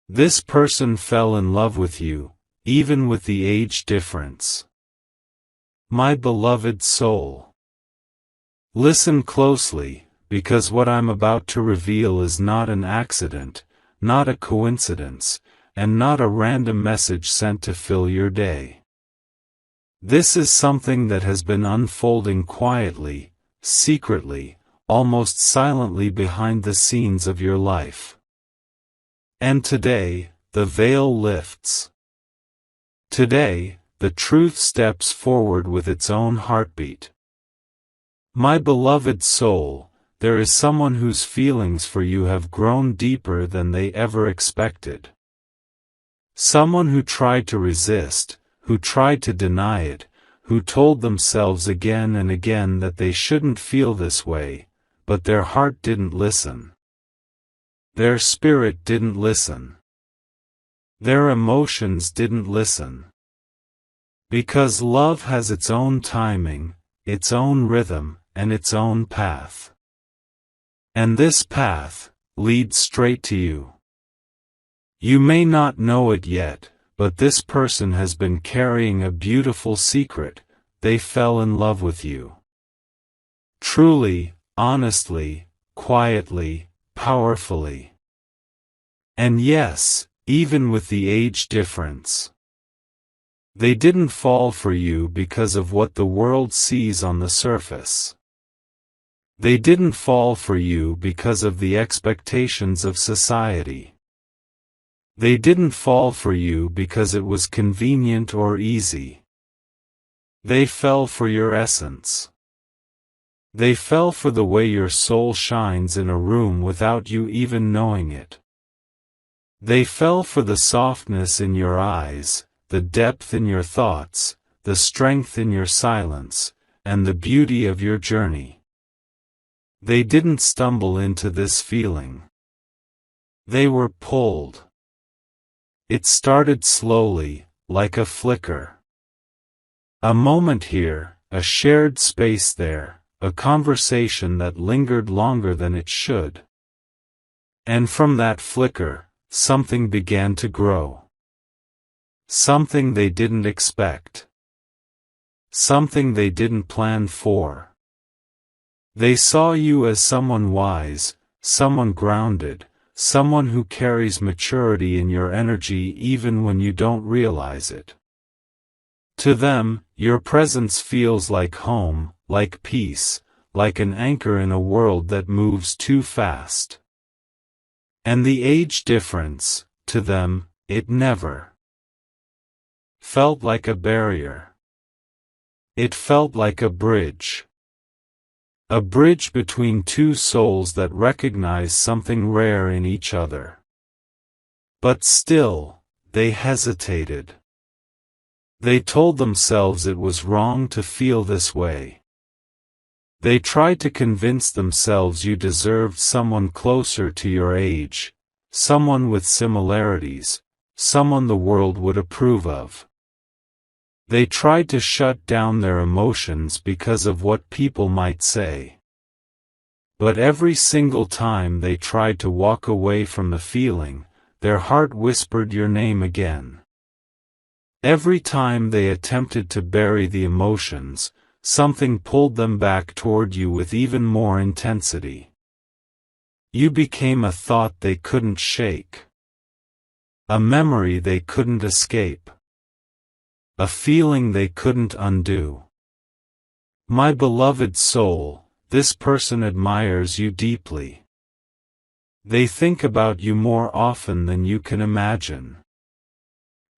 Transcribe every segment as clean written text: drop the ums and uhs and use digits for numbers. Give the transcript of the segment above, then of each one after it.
This person fell in love with you, even with the age difference. My beloved soul. Listen closely, because what I'm about to reveal is not an accident, not a coincidence, and not a random message sent to fill your day. This is something that has been unfolding quietly, secretly, almost silently behind the scenes of your life. And today, the veil lifts. Today, the truth steps forward with its own heartbeat. My beloved soul, there is someone whose feelings for you have grown deeper than they ever expected. Someone who tried to resist, who tried to deny it, who told themselves again and again that they shouldn't feel this way, but their heart didn't listen. Their spirit didn't listen. Their emotions didn't listen. Because love has its own timing, its own rhythm, and its own path. And this path leads straight to you. You may not know it yet, but this person has been carrying a beautiful secret. They fell in love with you. Truly, honestly, quietly, powerfully. And yes, even with the age difference. They didn't fall for you because of what the world sees on the surface. They didn't fall for you because of the expectations of society. They didn't fall for you because it was convenient or easy. They fell for your essence. They fell for the way your soul shines in a room without you even knowing it. They fell for the softness in your eyes, the depth in your thoughts, the strength in your silence, and the beauty of your journey. They didn't stumble into this feeling. They were pulled. It started slowly, like a flicker. A moment here, a shared space there, a conversation that lingered longer than it should. And from that flicker, something began to grow. Something they didn't expect. Something they didn't plan for. They saw you as someone wise, someone grounded, someone who carries maturity in your energy even when you don't realize it. To them, your presence feels like home, like peace, like an anchor in a world that moves too fast. And the age difference, to them, it never felt like a barrier. It felt like a bridge. A bridge between two souls that recognize something rare in each other. But still, they hesitated. They told themselves it was wrong to feel this way. They tried to convince themselves you deserved someone closer to your age, someone with similarities, someone the world would approve of. They tried to shut down their emotions because of what people might say. But every single time they tried to walk away from the feeling, their heart whispered your name again. Every time they attempted to bury the emotions, something pulled them back toward you with even more intensity. You became a thought they couldn't shake. A memory they couldn't escape. A feeling they couldn't undo. My beloved soul, this person admires you deeply. They think about you more often than you can imagine.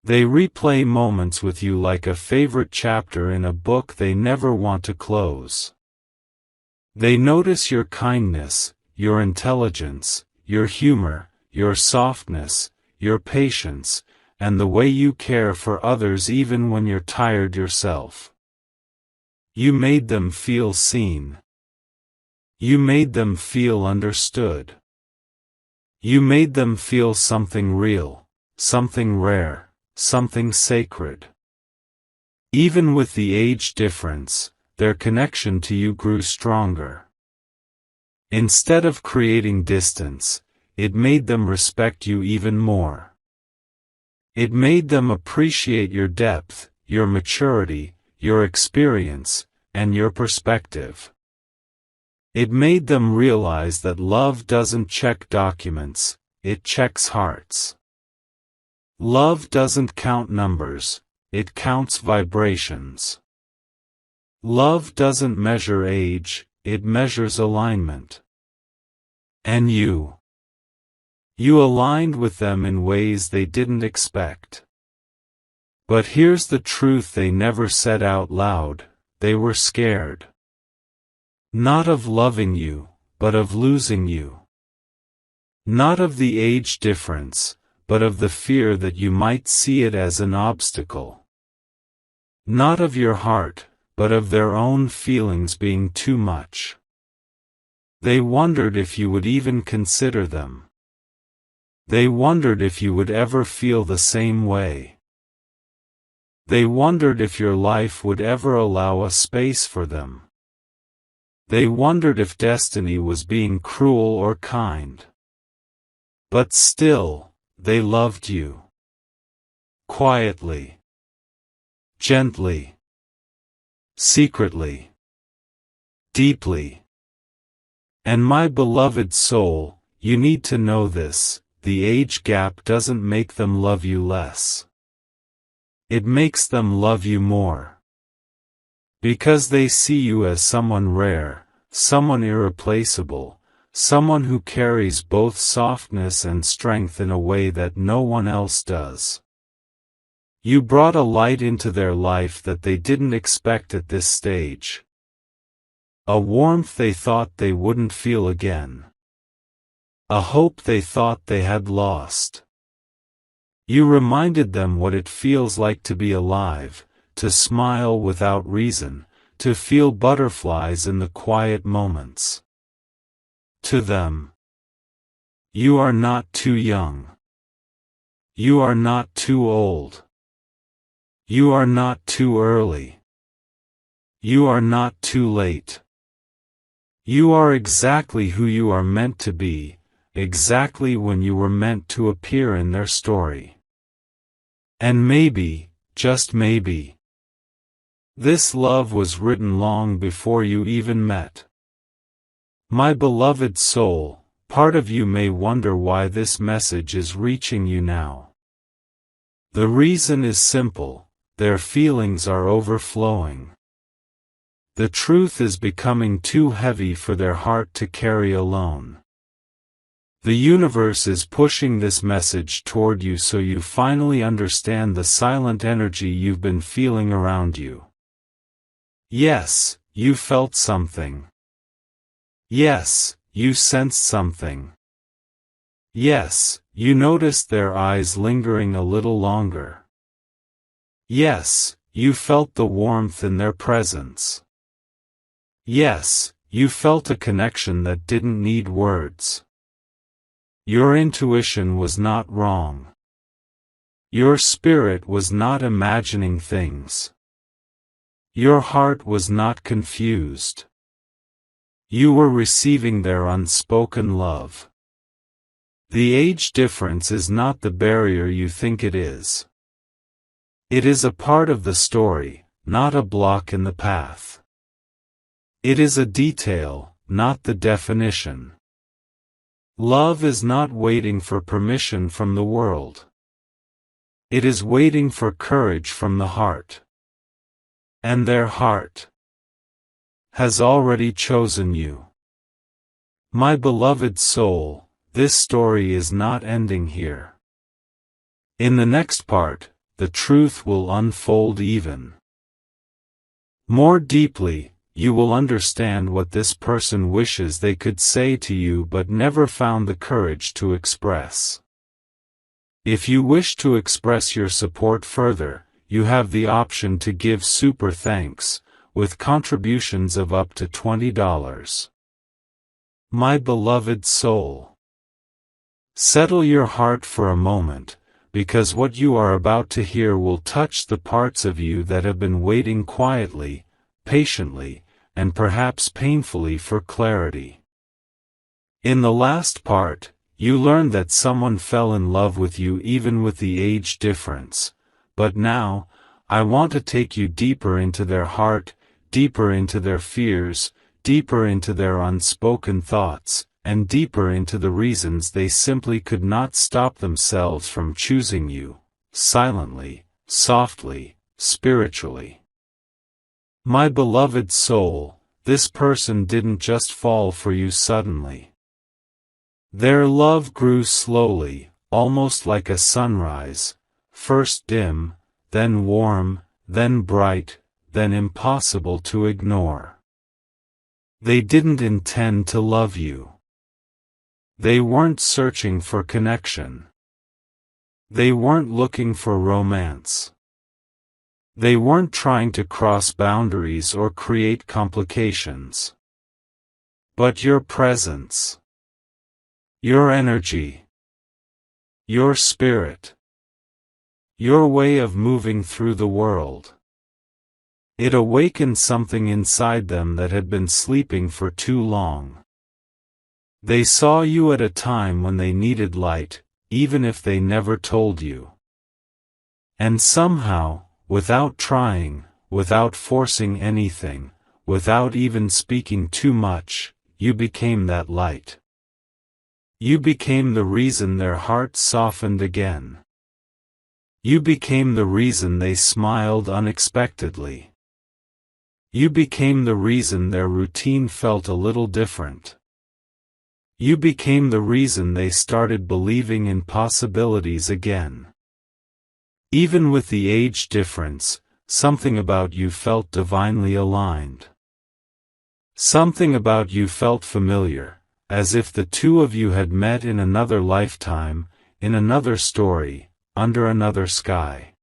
They replay moments with you like a favorite chapter in a book they never want to close. They notice your kindness, your intelligence, your humor, your softness, your patience, and the way you care for others even when you're tired yourself. You made them feel seen. You made them feel understood. You made them feel something real, something rare, something sacred. Even with the age difference, their connection to you grew stronger. Instead of creating distance, it made them respect you even more. It made them appreciate your depth, your maturity, your experience, and your perspective. It made them realize that love doesn't check documents, it checks hearts. Love doesn't count numbers, it counts vibrations. Love doesn't measure age, it measures alignment. And you aligned with them in ways they didn't expect. But here's the truth they never said out loud: they were scared. Not of loving you, but of losing you. Not of the age difference, but of the fear that you might see it as an obstacle. Not of your heart, but of their own feelings being too much. They wondered if you would even consider them. They wondered if you would ever feel the same way. They wondered if your life would ever allow a space for them. They wondered if destiny was being cruel or kind. But still, they loved you. Quietly. Gently. Secretly. Deeply. And my beloved soul, you need to know this: the age gap doesn't make them love you less. It makes them love you more. Because they see you as someone rare, someone irreplaceable, someone who carries both softness and strength in a way that no one else does. You brought a light into their life that they didn't expect at this stage. A warmth they thought they wouldn't feel again. A hope they thought they had lost. You reminded them what it feels like to be alive, to smile without reason, to feel butterflies in the quiet moments. To them, you are not too young. You are not too old. You are not too early. You are not too late. You are exactly who you are meant to be, exactly when you were meant to appear in their story. And maybe, just maybe, this love was written long before you even met. My beloved soul, part of you may wonder why this message is reaching you now. The reason is simple: their feelings are overflowing. The truth is becoming too heavy for their heart to carry alone. The universe is pushing this message toward you so you finally understand the silent energy you've been feeling around you. Yes, you felt something. Yes, you sensed something. Yes, you noticed their eyes lingering a little longer. Yes, you felt the warmth in their presence. Yes, you felt a connection that didn't need words. Your intuition was not wrong. Your spirit was not imagining things. Your heart was not confused. You were receiving their unspoken love. The age difference is not the barrier you think it is. It is a part of the story, not a block in the path. It is a detail, not the definition. Love is not waiting for permission from the world. It is waiting for courage from the heart. And their heart has already chosen you. My beloved soul, this story is not ending here. In the next part, the truth will unfold even more deeply. You will understand what this person wishes they could say to you but never found the courage to express. If you wish to express your support further, you have the option to give super thanks, with contributions of up to $20. My beloved soul, settle your heart for a moment, because what you are about to hear will touch the parts of you that have been waiting quietly, patiently, and perhaps painfully for clarity. In the last part, You learned that someone fell in love with you even with the age difference, but now, I want to take you deeper into their heart, deeper into their fears, deeper into their unspoken thoughts, and deeper into the reasons they simply could not stop themselves from choosing you, silently, softly, spiritually. My beloved soul, this person didn't just fall for you suddenly. Their love grew slowly, almost like a sunrise, first dim, then warm, then bright, then impossible to ignore. They didn't intend to love you. They weren't searching for connection. They weren't looking for romance. They weren't trying to cross boundaries or create complications. But your presence, your energy, your spirit, your way of moving through the world, it awakened something inside them that had been sleeping for too long. They saw you at a time when they needed light, even if they never told you. And somehow, without trying, without forcing anything, without even speaking too much, you became that light. You became the reason their hearts softened again. You became the reason they smiled unexpectedly. You became the reason their routine felt a little different. You became the reason they started believing in possibilities again. Even with the age difference, something about you felt divinely aligned. Something about you felt familiar, as if the two of you had met in another lifetime, in another story, under another sky.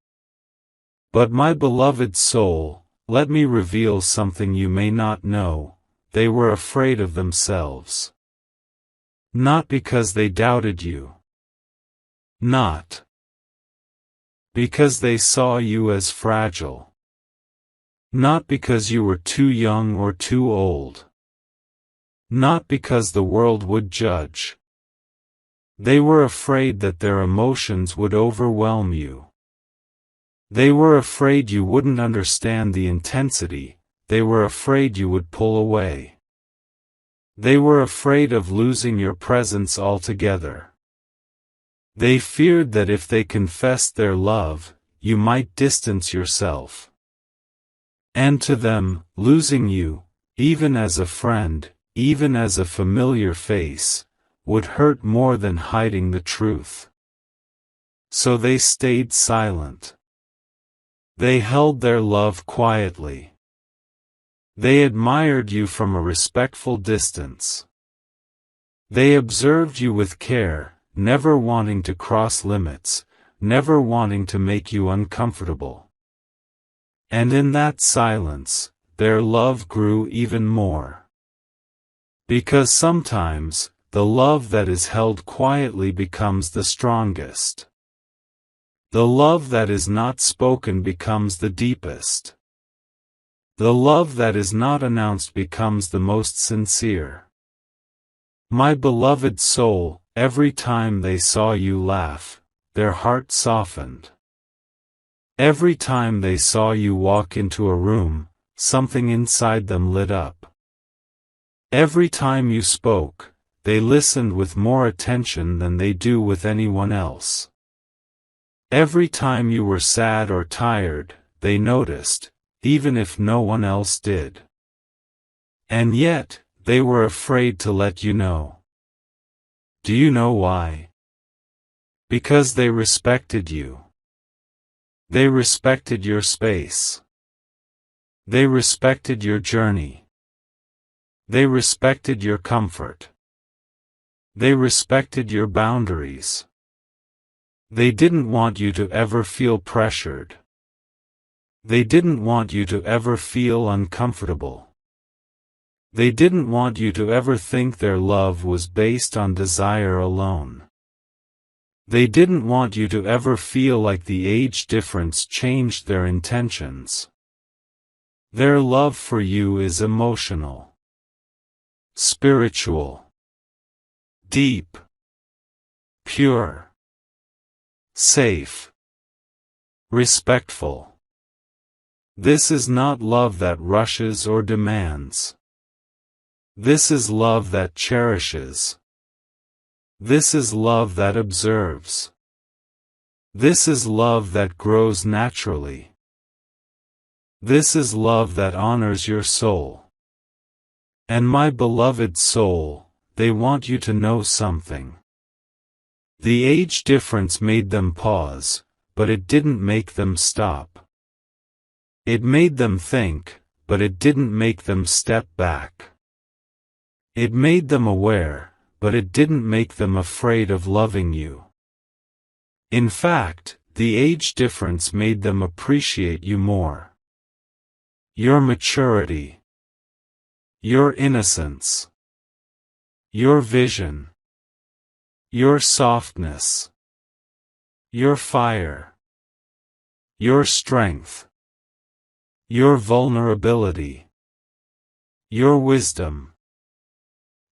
But my beloved soul, let me reveal something you may not know, they were afraid of themselves. Not because they doubted you. Not because they saw you as fragile. Not because you were too young or too old. Not because the world would judge. They were afraid that their emotions would overwhelm you. They were afraid you wouldn't understand the intensity, they were afraid you would pull away. They were afraid of losing your presence altogether. They feared that if they confessed their love, you might distance yourself. And to them, losing you, even as a friend, even as a familiar face, would hurt more than hiding the truth. So they stayed silent. They held their love quietly. They admired you from a respectful distance. They observed you with care, never wanting to cross limits, never wanting to make you uncomfortable. And in that silence, their love grew even more. Because sometimes, the love that is held quietly becomes the strongest. The love that is not spoken becomes the deepest. The love that is not announced becomes the most sincere. My beloved soul, every time they saw you laugh, their heart softened. Every time they saw you walk into a room, something inside them lit up. Every time you spoke, they listened with more attention than they do with anyone else. Every time you were sad or tired, they noticed, even if no one else did. And yet, they were afraid to let you know. Do you know why? Because they respected you. They respected your space. They respected your journey. They respected your comfort. They respected your boundaries. They didn't want you to ever feel pressured. They didn't want you to ever feel uncomfortable. They didn't want you to ever think their love was based on desire alone. They didn't want you to ever feel like the age difference changed their intentions. Their love for you is emotional, spiritual, deep. pure, safe, respectful. This is not love that rushes or demands. This is love that cherishes. This is love that observes. This is love that grows naturally. This is love that honors your soul. And my beloved soul, they want you to know something. The age difference made them pause, but it didn't make them stop. It made them think, but it didn't make them step back. It made them aware, but it didn't make them afraid of loving you. In fact, the age difference made them appreciate you more. Your maturity, your innocence, your vision, your softness, your fire, your strength, your vulnerability, your wisdom,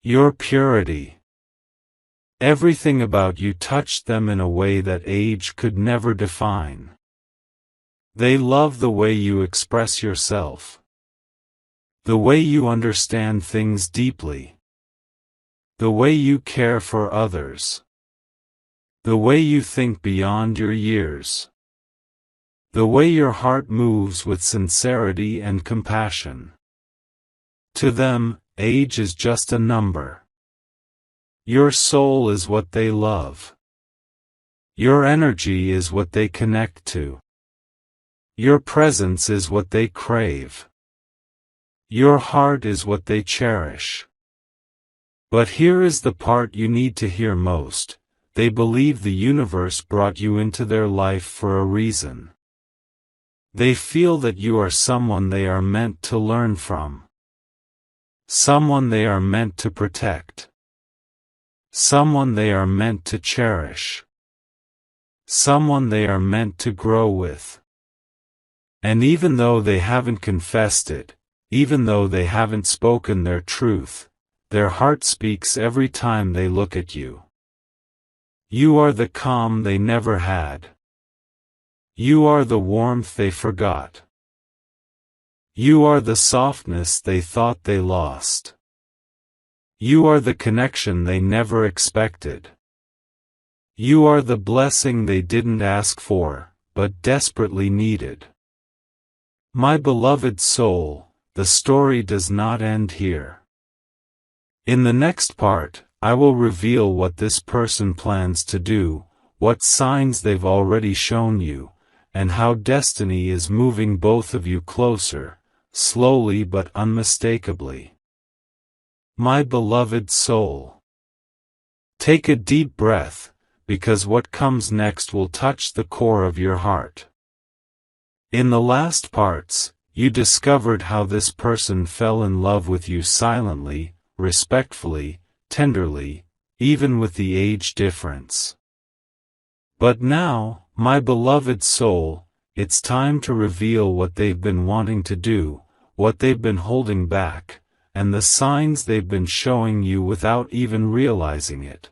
your purity. Everything about you touched them in a way that age could never define. They love the way you express yourself, the way you understand things deeply, the way you care for others, the way you think beyond your years, the way your heart moves with sincerity and compassion. To them, age is just a number. Your soul is what they love. Your energy is what they connect to. Your presence is what they crave. Your heart is what they cherish. But here is the part you need to hear most. They believe the universe brought you into their life for a reason. They feel that you are someone they are meant to learn from. Someone they are meant to protect. Someone they are meant to cherish. Someone they are meant to grow with. And even though they haven't confessed it, even though they haven't spoken their truth, their heart speaks every time they look at you. You are the calm they never had. You are the warmth they forgot. You are the softness they thought they lost. You are the connection they never expected. You are the blessing they didn't ask for, but desperately needed. My beloved soul, the story does not end here. In the next part, I will reveal what this person plans to do, what signs they've already shown you, and how destiny is moving both of you closer, slowly but unmistakably. My beloved soul. Take a deep breath, because what comes next will touch the core of your heart. In the last parts, you discovered how this person fell in love with you silently, respectfully, tenderly, even with the age difference. But now, my beloved soul, it's time to reveal what they've been wanting to do, what they've been holding back, and the signs they've been showing you without even realizing it.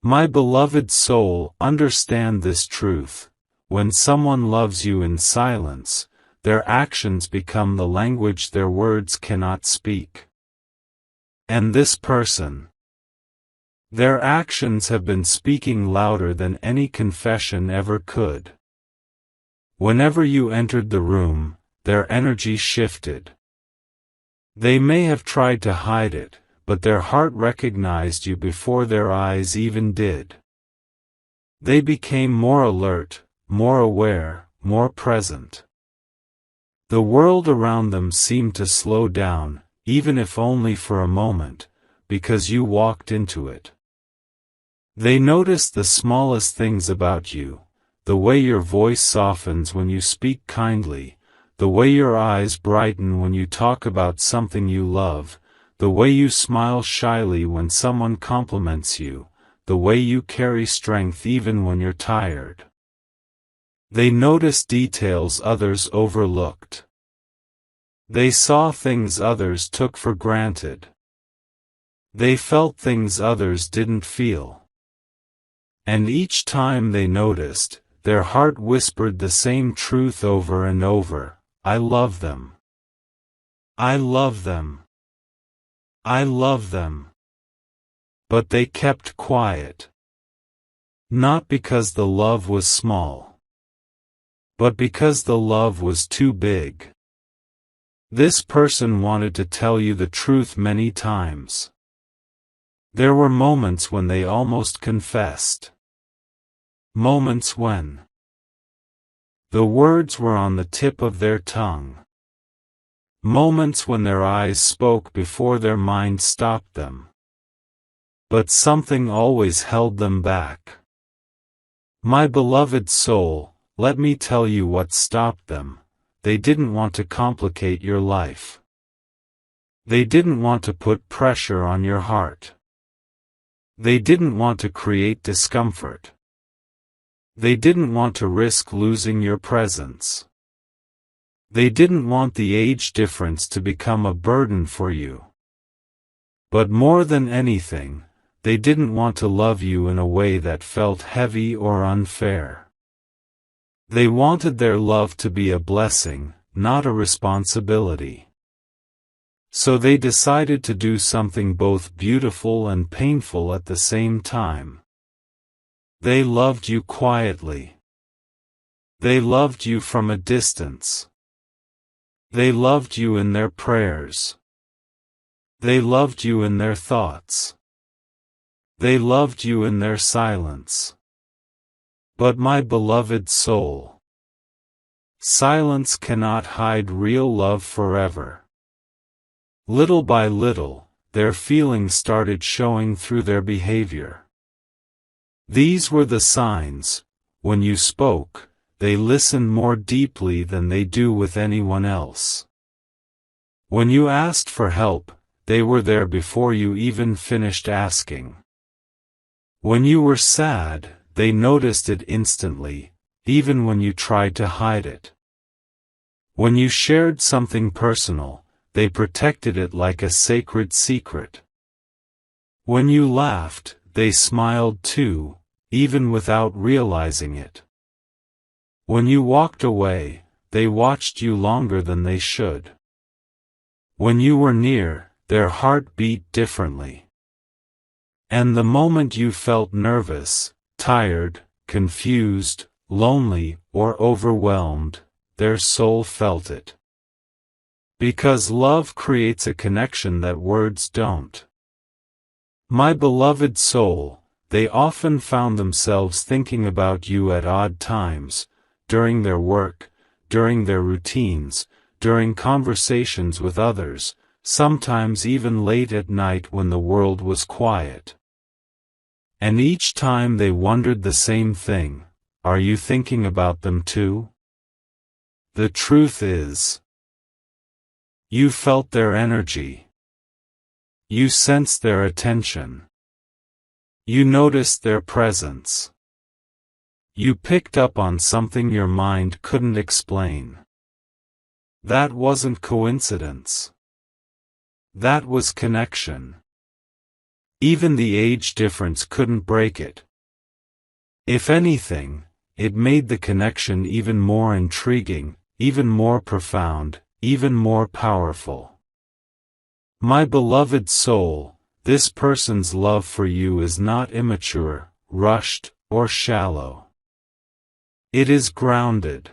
My beloved soul, understand this truth. When someone loves you in silence, their actions become the language their words cannot speak. And this person, their actions have been speaking louder than any confession ever could. Whenever you entered the room, their energy shifted. They may have tried to hide it, but their heart recognized you before their eyes even did. They became more alert, more aware, more present. The world around them seemed to slow down, even if only for a moment, because you walked into it. They noticed the smallest things about you, the way your voice softens when you speak kindly, the way your eyes brighten when you talk about something you love, the way you smile shyly when someone compliments you, the way you carry strength even when you're tired. They noticed details others overlooked. They saw things others took for granted. They felt things others didn't feel. And each time they noticed, their heart whispered the same truth over and over: I love them. I love them. I love them. But they kept quiet. Not because the love was small, but because the love was too big. This person wanted to tell you the truth many times. There were moments when they almost confessed. Moments when the words were on the tip of their tongue. Moments when their eyes spoke before their mind stopped them. But something always held them back. My beloved soul, let me tell you what stopped them. They didn't want to complicate your life. They didn't want to put pressure on your heart. They didn't want to create discomfort. They didn't want to risk losing your presence. They didn't want the age difference to become a burden for you. But more than anything, they didn't want to love you in a way that felt heavy or unfair. They wanted their love to be a blessing, not a responsibility. So they decided to do something both beautiful and painful at the same time. They loved you quietly. They loved you from a distance. They loved you in their prayers. They loved you in their thoughts. They loved you in their silence. But my beloved soul, silence cannot hide real love forever. Little by little, their feelings started showing through their behavior. These were the signs: when you spoke, they listened more deeply than they do with anyone else. When you asked for help, they were there before you even finished asking. When you were sad, they noticed it instantly, even when you tried to hide it. When you shared something personal, they protected it like a sacred secret. When you laughed, they smiled too, even without realizing it. When you walked away, they watched you longer than they should. When you were near, their heart beat differently. And the moment you felt nervous, tired, confused, lonely, or overwhelmed, their soul felt it. Because love creates a connection that words don't. My beloved soul, they often found themselves thinking about you at odd times, during their work, during their routines, during conversations with others, sometimes even late at night when the world was quiet. And each time they wondered the same thing: are you thinking about them too? The truth is, you felt their energy. You sensed their attention. You noticed their presence. You picked up on something your mind couldn't explain. That wasn't coincidence. That was connection. Even the age difference couldn't break it. If anything, it made the connection even more intriguing, even more profound, even more powerful. My beloved soul, this person's love for you is not immature, rushed, or shallow. It is grounded.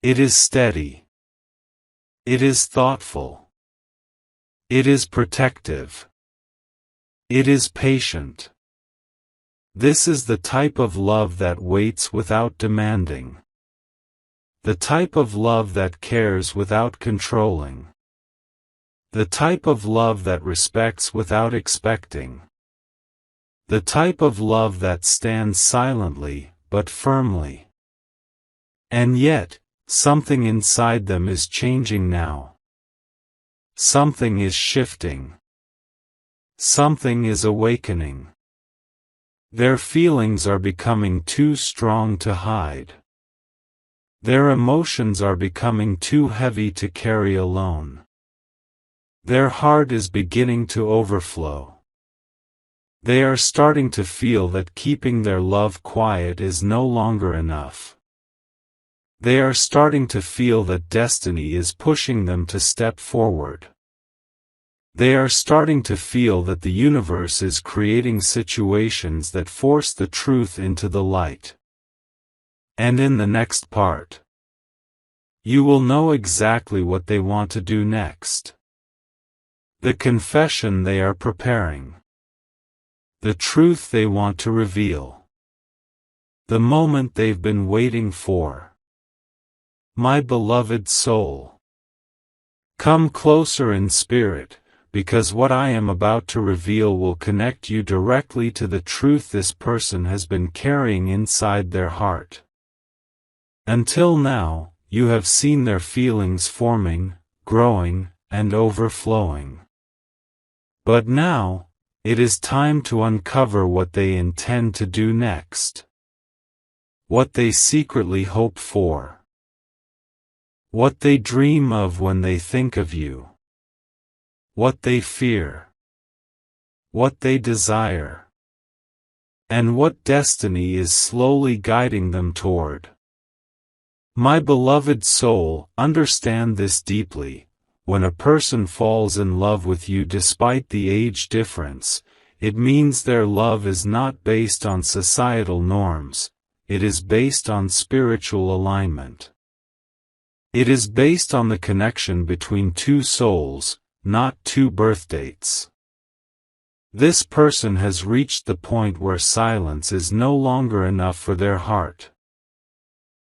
It is steady. It is thoughtful. It is protective. It is patient. This is the type of love that waits without demanding. The type of love that cares without controlling. The type of love that respects without expecting. The type of love that stands silently, but firmly. And yet, something inside them is changing now. Something is shifting. Something is awakening. Their feelings are becoming too strong to hide. Their emotions are becoming too heavy to carry alone. Their heart is beginning to overflow. They are starting to feel that keeping their love quiet is no longer enough. They are starting to feel that destiny is pushing them to step forward. They are starting to feel that the universe is creating situations that force the truth into the light. And in the next part, you will know exactly what they want to do next. The confession they are preparing. The truth they want to reveal. The moment they've been waiting for. My beloved soul, come closer in spirit, because what I am about to reveal will connect you directly to the truth this person has been carrying inside their heart. Until now, you have seen their feelings forming, growing, and overflowing. But now, it is time to uncover what they intend to do next. What they secretly hope for. What they dream of when they think of you. What they fear. What they desire. And what destiny is slowly guiding them toward. My beloved soul, understand this deeply. When a person falls in love with you despite the age difference, it means their love is not based on societal norms, it is based on spiritual alignment. It is based on the connection between two souls, not two birth dates. This person has reached the point where silence is no longer enough for their heart.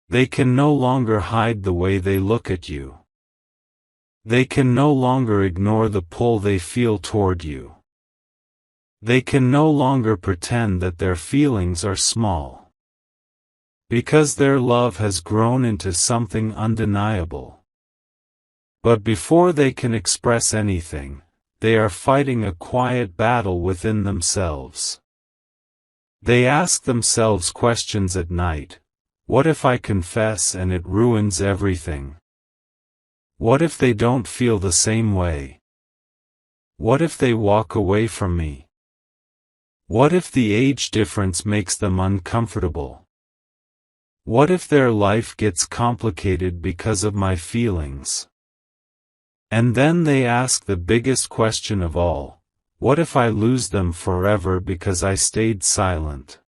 They can no longer hide the way they look at you. They can no longer ignore the pull they feel toward you. They can no longer pretend that their feelings are small. Because their love has grown into something undeniable. But before they can express anything, they are fighting a quiet battle within themselves. They ask themselves questions at night. What if I confess and it ruins everything? What if they don't feel the same way? What if they walk away from me? What if the age difference makes them uncomfortable? What if their life gets complicated because of my feelings? And then they ask the biggest question of all, what if I lose them forever because I stayed silent?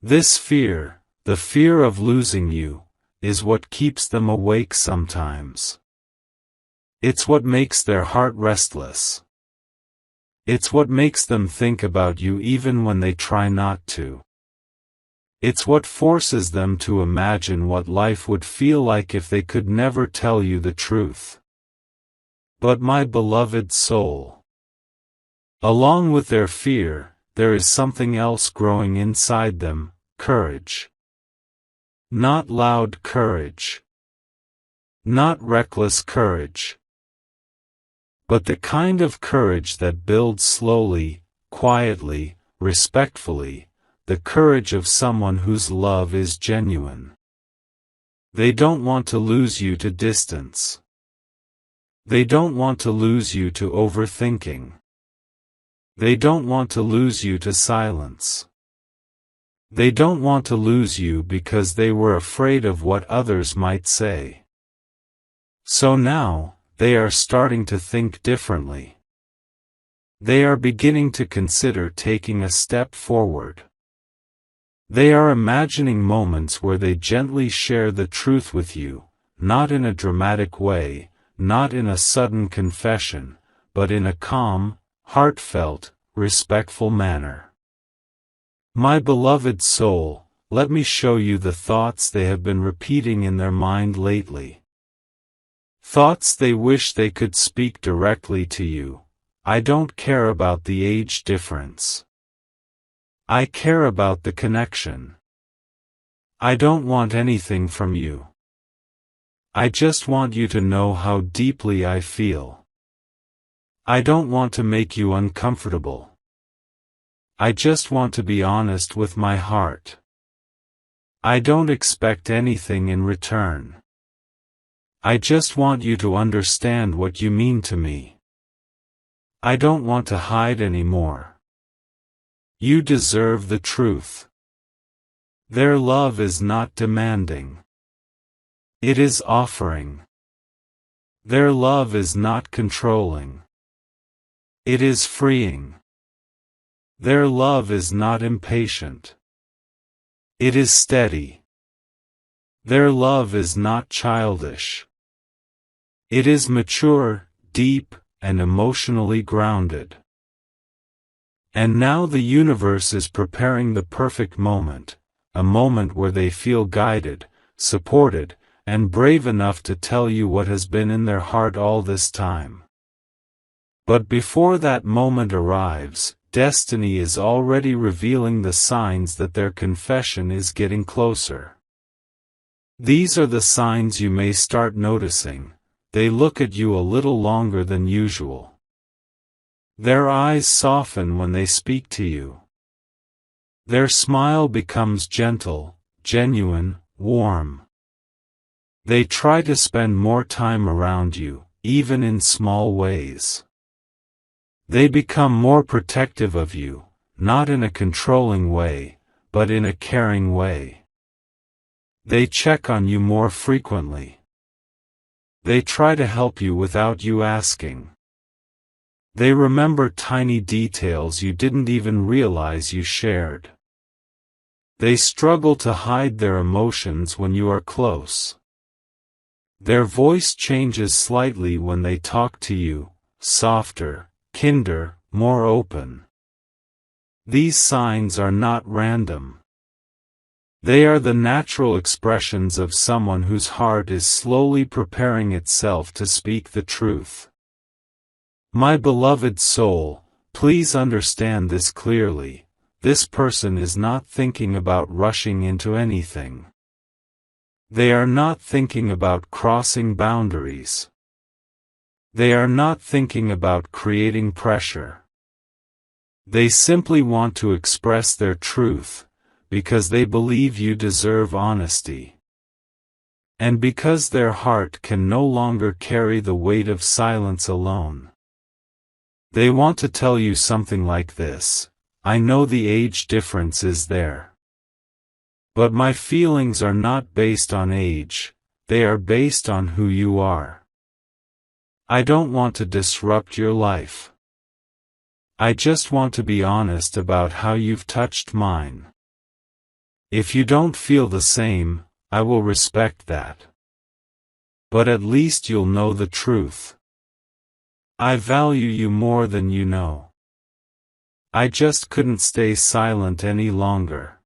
This fear, the fear of losing you, is what keeps them awake sometimes. It's what makes their heart restless. It's what makes them think about you even when they try not to. It's what forces them to imagine what life would feel like if they could never tell you the truth. But my beloved soul, along with their fear, there is something else growing inside them, courage. Not loud courage. Not reckless courage. But the kind of courage that builds slowly, quietly, respectfully, the courage of someone whose love is genuine. They don't want to lose you to distance. They don't want to lose you to overthinking. They don't want to lose you to silence. They don't want to lose you because they were afraid of what others might say. So now, they are starting to think differently. They are beginning to consider taking a step forward. They are imagining moments where they gently share the truth with you, not in a dramatic way, not in a sudden confession, but in a calm, heartfelt, respectful manner. My beloved soul, let me show you the thoughts they have been repeating in their mind lately. Thoughts they wish they could speak directly to you. I don't care about the age difference. I care about the connection. I don't want anything from you. I just want you to know how deeply I feel. I don't want to make you uncomfortable. I just want to be honest with my heart. I don't expect anything in return. I just want you to understand what you mean to me. I don't want to hide anymore. You deserve the truth. Their love is not demanding. It is offering. Their love is not controlling. It is freeing. Their love is not impatient. It is steady. Their love is not childish. It is mature, deep, and emotionally grounded. And now the universe is preparing the perfect moment, a moment where they feel guided, supported, and brave enough to tell you what has been in their heart all this time. But before that moment arrives, destiny is already revealing the signs that their confession is getting closer. These are the signs you may start noticing. They look at you a little longer than usual. Their eyes soften when they speak to you. Their smile becomes gentle, genuine, warm. They try to spend more time around you, even in small ways. They become more protective of you, not in a controlling way, but in a caring way. They check on you more frequently. They try to help you without you asking. They remember tiny details you didn't even realize you shared. They struggle to hide their emotions when you are close. Their voice changes slightly when they talk to you, softer, kinder, more open. These signs are not random. They are the natural expressions of someone whose heart is slowly preparing itself to speak the truth. My beloved soul, please understand this clearly. This person is not thinking about rushing into anything. They are not thinking about crossing boundaries. They are not thinking about creating pressure. They simply want to express their truth, because they believe you deserve honesty. And because their heart can no longer carry the weight of silence alone. They want to tell you something like this: I know the age difference is there. But my feelings are not based on age, they are based on who you are. I don't want to disrupt your life. I just want to be honest about how you've touched mine. If you don't feel the same, I will respect that. But at least you'll know the truth. I value you more than you know. I just couldn't stay silent any longer.